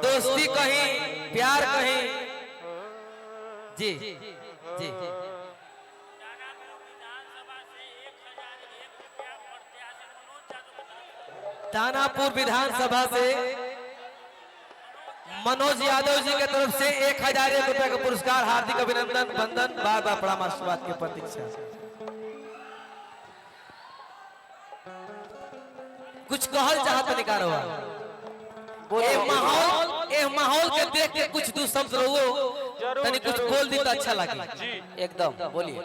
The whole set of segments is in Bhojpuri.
दोस्ती कहीं, प्यार कहीं। जी जी दानापुर विधानसभा से मनोज यादव जी के तरफ से 1001 रुपए का पुरस्कार, हार्दिक अभिनंदन, वंदन, बार बार प्रणाम, आशीर्वाद की प्रतीक्षा। कुछ कहल चाहत निकार हुआ माहौल के देख के कुछ दू शब्द रहो तनी कुछ बोल दी तो अच्छा लगे। एकदम बोलिए।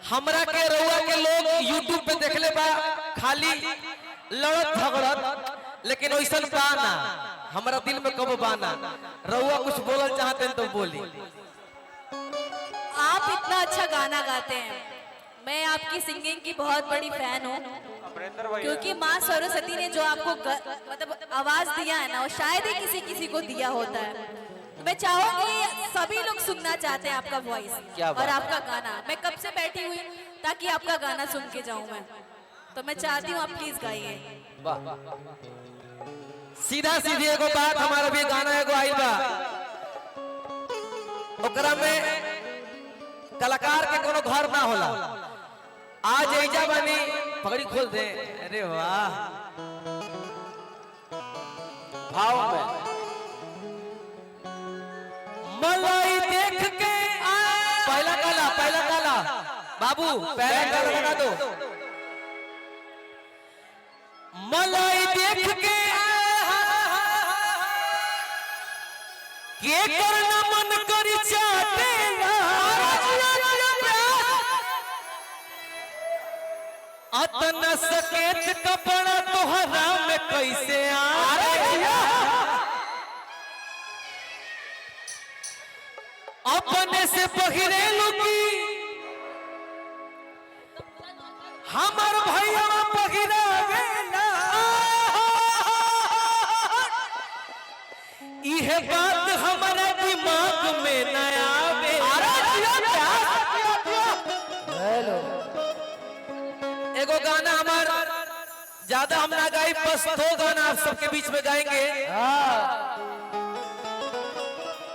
हमरा के रउआ के लोग यूट्यूब पे देखले बा खाली लड़त झगड़त, लेकिन वैसा बाना हमारा दिल में कब बाना। रउआ कुछ बोलल चाहते हैं तो बोली। आप इतना अच्छा गाना गाते हैं, मैं आपकी सिंगिंग की बहुत बड़ी फैन हूँ, क्योंकि माँ सरस्वती ने जो आपको मतलब आवाज दिया है ना, वो शायद ही किसी किसी को दिया होता है। तो मैं चाहूंगी सभी लोग सुनना चाहते हैं आपका वॉइस और आपका गाना। मैं कब से बैठी हुई ताकि आपका गाना सुन के जाऊं मैं, तो मैं चाहती हूँ आप प्लीज गाइए। सीधा सीधी एगो बात, हमारा भी गाना एगो आइल बा, ओकरा में कलाकार के कोनो घर ना होला। आज ऐजा बनी पगड़ी खोल दे, अरे वाह भाव में मलाई देख के पहला काला बाबू, पहला काला लगा दो। मलाई देख के करना मन करी चाटेला, अतना सकेत कपड़ा तोहरा में कैसे अपने से पहिरे लुकी हमार भैया पहिरा गेला। इहे बात हमारा दिमाग में न आवे। एगो गाना हमारा ज्यादा हम ना गाई, बस दो गाना आप सबके बीच में गाएंगे।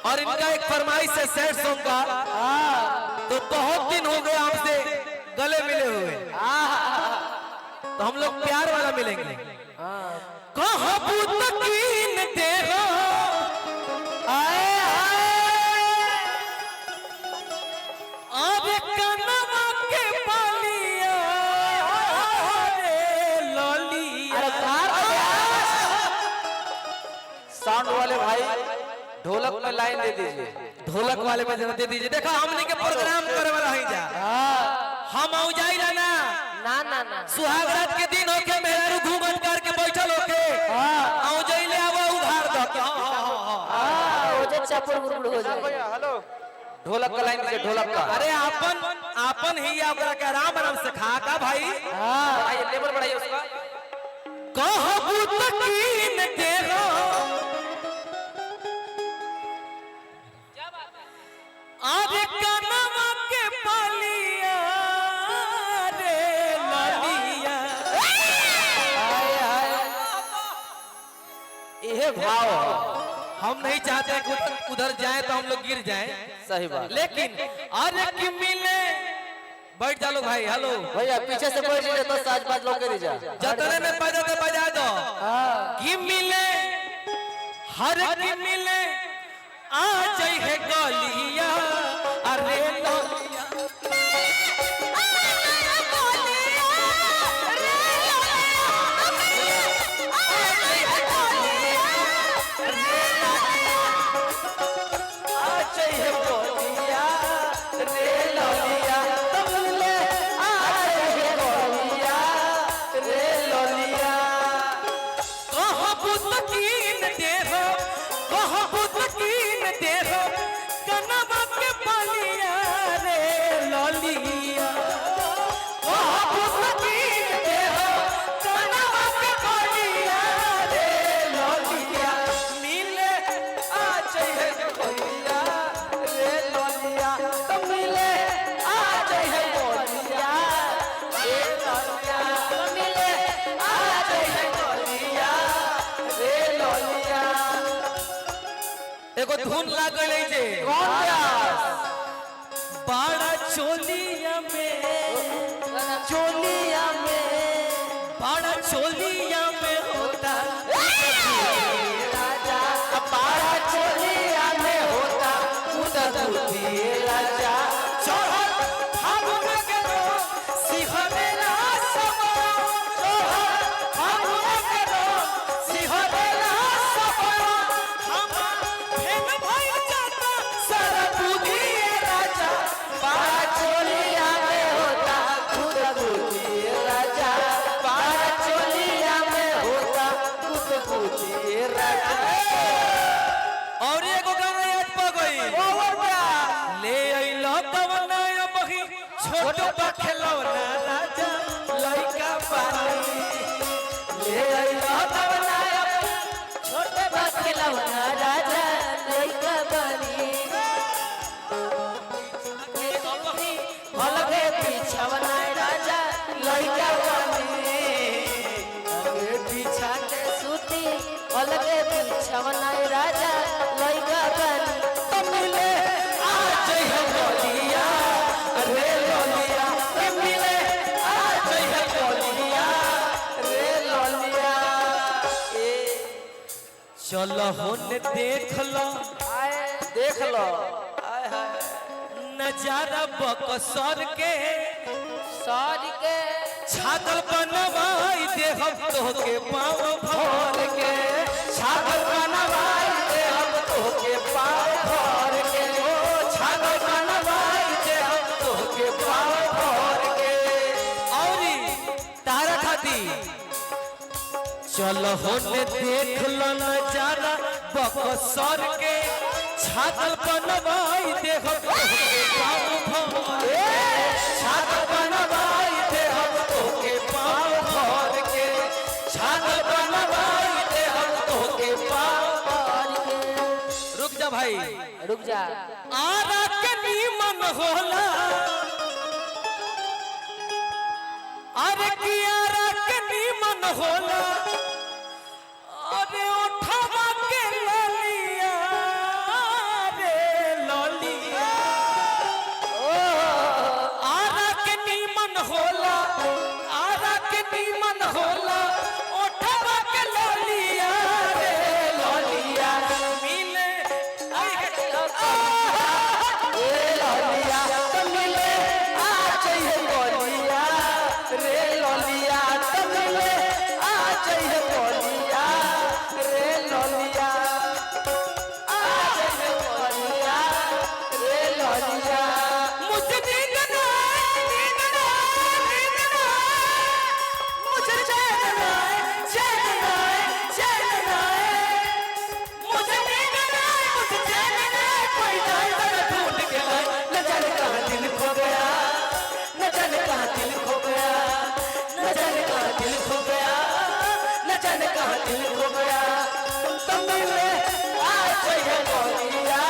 और इनका एक फरमाइश है सैड सॉन्ग का, तो बहुत दिन हो गए आपसे गले मिले हुए, तो हम लोग प्यार वाला मिलेंगे। कहाँ बुतकीन देहो अब कनवा के पालिया रे ललिया। साउंड वाले भाई ढोलक में लाइन दे दीजिए, ढोलक वाले में दे दीजिए। देखा हमने के प्रोग्राम करे वाला है जा, हम आउ जाई ना ना सुहागरात के दिन होके मेहरारू घूमन करके बैठल होके आउ जाई ले आवा उधार द के हो जाए चापुर बुरबुर हो जाए। हेलो ढोलक का लाइन दीजिए, ढोलक का। अरे आपन ही ओकरा के आराम आराम से खा का भाई। बढ़ाइए, लेवल बढ़ाइए उसका। कहबू तकीन देहो अरे कनवा के पालिया रे ललिया। यह भाव हम नहीं चाहते कि उधर जाएं तो हम लोग गिर जाएं, सही बात। लेकिन अरे कि मिले बैठ जा लो भाई। हेलो भैया पीछे से बैठ जाइए तो साज बाज लोग कर जा, जतने में बजा दो कि मिले हर कि मिले आ जाई है गलिया अरे ललिया। कनवा के पालिया रे एगो धुन लागल है जे कौन प्यास बाड़ा चोलिया में चोलिया में बाड़ा चोलिया में होता राजा बाड़ा चोलिया में होता खुदा दूधी राजा चढ़ल फागुन के रोग सिहरेला सबा चढ़ल फागुन के रोग सिहरेला सबा हम फेन भइल जाता सारा दूधी राजा बाड़ा चोलिया में होता खुदा दूधी राजा बाड़ा चोलिया में होता खुदा दूधी राजा और एगो गाना याद पा गई ओवर प्यास ले अइलो तवना बही छोट बा खिलौना राजा लइका पानी ले अइलो तवना छोटे बखलौना राजा लइका बनी अलगे बिछवना राजा लइका बनी अलगे बिछा के सूती अलगे बिछवना राजा लइका बनी मिले आज है बोलिया रे लोलिया मिले आज है बोलिया रे लोलिया ए चलो होने देख लो आए देख लो आए हाय नजारा बकसर के सारी के छागल बनवाई दे हम तो के पाँव भर के छागल बनवाई दे हम तो के पाँव भर के ओ छागल बनवाई दे हम तो के पाँव भर के औरी तारा खाती चलो होने देख लो नजारा बकसर के छागल बनवाई दे हम तो के पाँव भर के छागल बनवाई दे हम तो के पाँव भर के छागल बनवाई दे हम तो के पाँव भर के रुक जा भाई रुक जा आरा के नीमन होला अरे की आरा के नीमन होला अरे उठावा के ललिया रे ललिया आरा के नीमन होला आरा के नीमन होला उठावा के ललिया रे ललिया मिले रे लोलिया मिले आज है बोलिया रे लोलिया मिले आज है बोलिया रे लोलिया आज है बोलिया रे लोलिया मुझे नींद ना मुझे चैन ना मुझे नींद ना मुझे चैन ना कोई जाए ढूंढ के लाए न जाने कहाँ दिल खो गया न जाने कहाँ दिल खो गया न जाने कहाँ दिल खो गया न जाने कहाँ दिल खो गया तुम मिले आज है बोलिया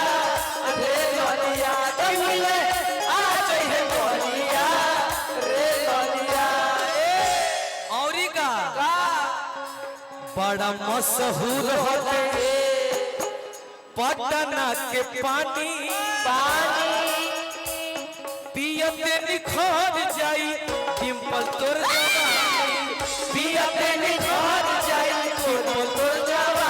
रे लोलिया तुम मिले आज है बोलिया रे लोलिया औरी का बड़ा मशहूर होते पटना के पानी पियते निखर जाई डिम्पल तोर जवानी पियते निखर जाई डिम्पल तोर जवानी